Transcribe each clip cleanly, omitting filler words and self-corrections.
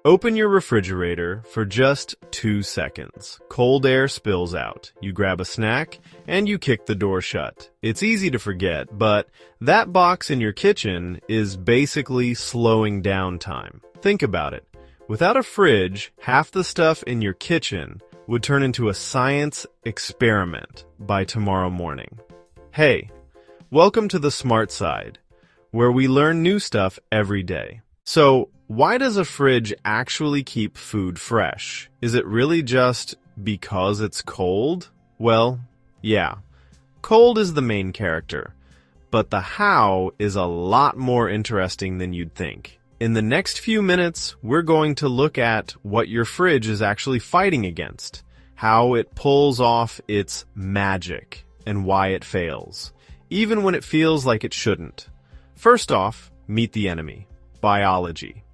Open your refrigerator for just 2 seconds. Cold air spills out. You grab a snack, and you kick the door shut. It's easy to forget, but that box in your kitchen is basically slowing down time. Think about it. Without a fridge, half the stuff in your kitchen would turn into a science experiment by tomorrow morning. Hey, welcome to the Smart Side, where we learn new stuff every day. So, why does a fridge actually keep food fresh? Is it really just because it's cold? Well, yeah. Cold is the main character, but the how is a lot more interesting than you'd think. In the next few minutes, we're going to look at what your fridge is actually fighting against, how it pulls off its magic, and why it fails, even when it feels like it shouldn't. First off, meet the enemy, biology.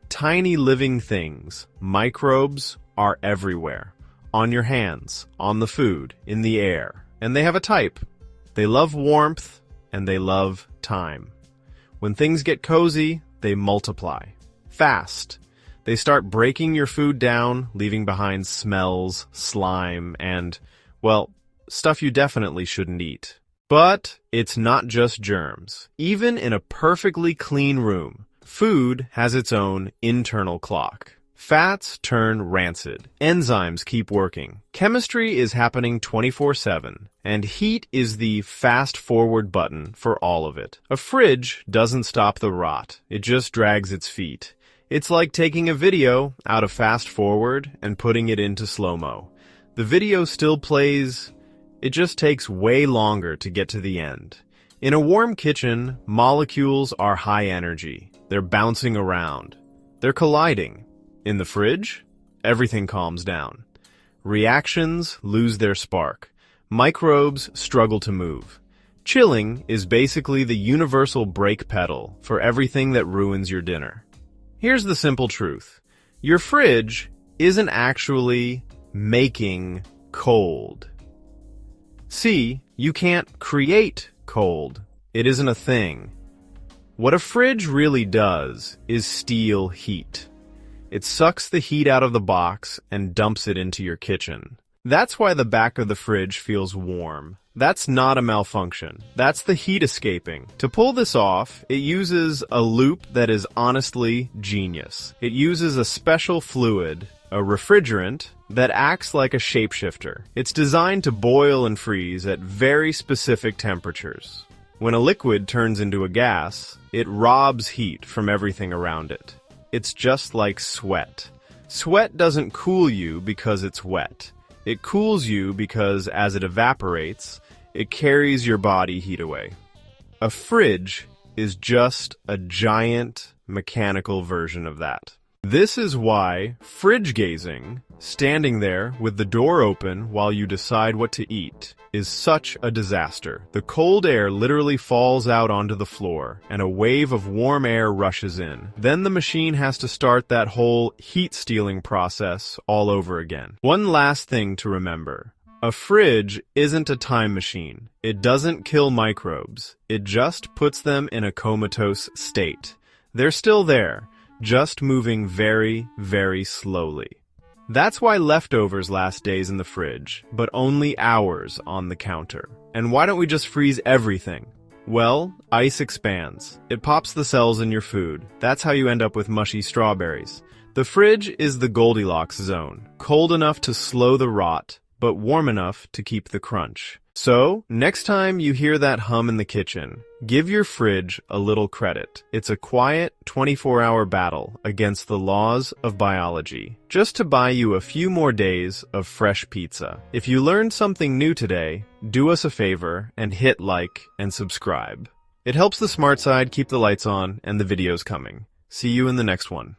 Tiny living things, microbes, are everywhere. On your hands, on the food, in the air. And they have a type. They love warmth, and they love time. When things get cozy, they multiply. Fast. They start breaking your food down, leaving behind smells, slime, and, well, stuff you definitely shouldn't eat. But it's not just germs. Even in a perfectly clean room, food has its own internal clock. Fats turn rancid. Enzymes keep working. Chemistry is happening 24/7, and heat is the fast-forward button for all of it. A fridge doesn't stop the rot. It just drags its feet. It's like taking a video out of fast-forward and putting it into slow-mo. The video still plays. It just takes way longer to get to the end. In a warm kitchen, molecules are high energy. They're bouncing around. They're colliding. In the fridge, everything calms down. Reactions lose their spark. Microbes struggle to move. Chilling is basically the universal brake pedal for everything that ruins your dinner. Here's the simple truth. Your fridge isn't actually making cold. See, you can't create cold. It isn't a thing. What a fridge really does is steal heat. It sucks the heat out of the box and dumps it into your kitchen. That's why the back of the fridge feels warm. That's not a malfunction. That's the heat escaping. To pull this off, it uses a loop that is honestly genius. It uses a special fluid, a refrigerant, that acts like a shapeshifter. It's designed to boil and freeze at very specific temperatures. When a liquid turns into a gas, it robs heat from everything around it. It's just like sweat. Sweat doesn't cool you because it's wet. It cools you because as it evaporates, it carries your body heat away. A fridge is just a giant mechanical version of that. This is why fridge gazing, standing there with the door open while you decide what to eat, is such a disaster. The cold air literally falls out onto the floor, and a wave of warm air rushes in. Then the machine has to start that whole heat-stealing process all over again. One last thing to remember. A fridge isn't a time machine. It doesn't kill microbes. It just puts them in a comatose state. They're still there, just moving very, very slowly. That's why leftovers last days in the fridge, but only hours on the counter. And why don't we just freeze everything? Well, ice expands. It pops the cells in your food. That's how you end up with mushy strawberries. The fridge is the Goldilocks zone, cold enough to slow the rot, but warm enough to keep the crunch. So, next time you hear that hum in the kitchen, give your fridge a little credit. It's a quiet 24-hour battle against the laws of biology, just to buy you a few more days of fresh pizza. If you learned something new today, do us a favor and hit like and subscribe. It helps the Smart Side keep the lights on and the videos coming. See you in the next one.